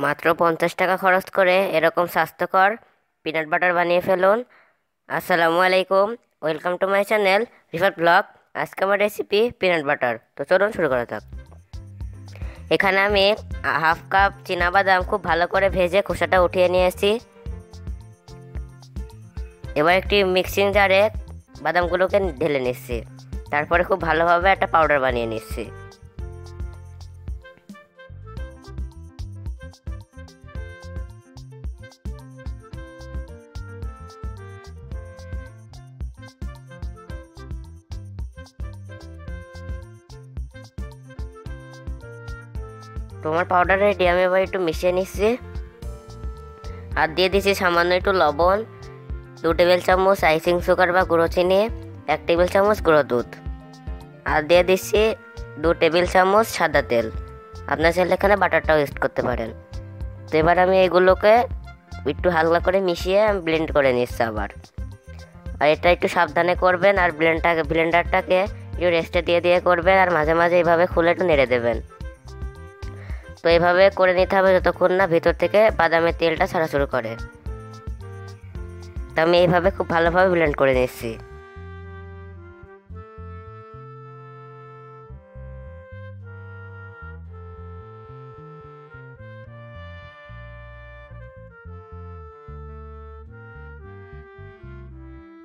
মাত্র 50 টাকা খরচ করে এরকম স্বাস্থ্যকর পিনাট বাটার বানিয়ে ফেলুন। আসসালামু আলাইকুম, welcome to my channel Rifat blog. আজকে আমার রেসিপি পিনাট বাটার। তো চলুন শুরু করা যাক। এখানে আমি হাফ কাপ বাদাম খুব ভালো করে ভেজে খোসাটা উঠিয়ে নিয়েছি। এবার একটি মিক্সিং জারে বাদামগুলোকে ঢেলে নিচ্ছি। তারপরে খুব ভালোভাবে একটা পাউডার বানিয়ে নিচ্ছি। তোমার পাউডার রেডি। আমি এবার একটু মিশিয়ে নিচ্ছি আর দিয়ে দিচ্ছি সামান্য একটু লবণ, 2 টেবিল চামচ আইসিং সুগার বা গুঁড়ো চিনি, 1 টেবিল চামচ গুঁড়ো দুধ, আর দিয়ে দিচ্ছি 2 টেবিল চামচ সাদা তেল। আপনার চাইলে এখানে বাটারটাও ইউজ করতে পারেন। তো এবার আমি এগুলোকে একটু হালকা করে মিশিয়ে আমি ব্লেন্ড করে নিচ্ছি আবার। আর এটা একটু সাবধানে করবেন, আর ব্লেন্ডারটাকে একটু রেস্টে দিয়ে দিয়ে করবেন, আর মাঝে মাঝে এইভাবে খুলে একটু নেড়ে দেবেন। তো এইভাবে করে নিতে হবে যতক্ষণ না ভিতর থেকে বাদামের তেলটা ছাড়া শুরু করে। তো আমি এইভাবে খুব ভালোভাবে ব্লেন্ড করে নিচ্ছি।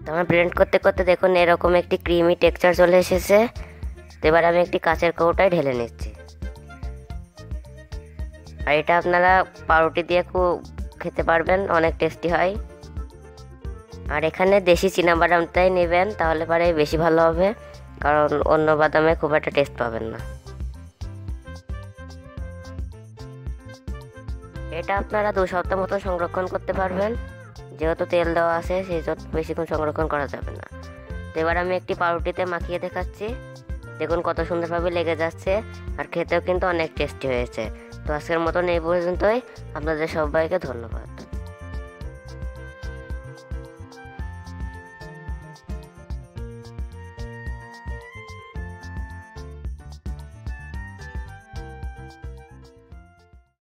তো আমার ব্লেন্ড করতে করতে দেখুন এরকম একটি ক্রিমি টেক্সচার চলে এসেছে। তো এবার আমি একটি কাঁচের কৌটায় ঢেলে নিচ্ছি। আর এটা আপনারা পাউরুটি দিয়ে খুব খেতে পারবেন, অনেক টেস্টি হয়। আর এখানে দেশি বাদামটাই নেবেন, তাহলে পরে বেশি ভালো হবে, কারণ অন্য বাদামে খুব একটা টেস্ট পাবেন না। এটা আপনারা 2 সপ্তাহ মতো সংরক্ষণ করতে পারবেন, যেহেতু তেল দেওয়া আছে সেই জন্য বেশিক্ষণ সংরক্ষণ করা যাবে না। তো এবার আমি একটি পাউরুটিতে মাখিয়ে দেখাচ্ছি। দেখুন কত সুন্দরভাবে লেগে যাচ্ছে, আর খেতেও কিন্তু অনেক টেস্টি হয়েছে। তো আজকের মতন এই পর্যন্তই। আপনাদের সবাইকে ধন্যবাদ।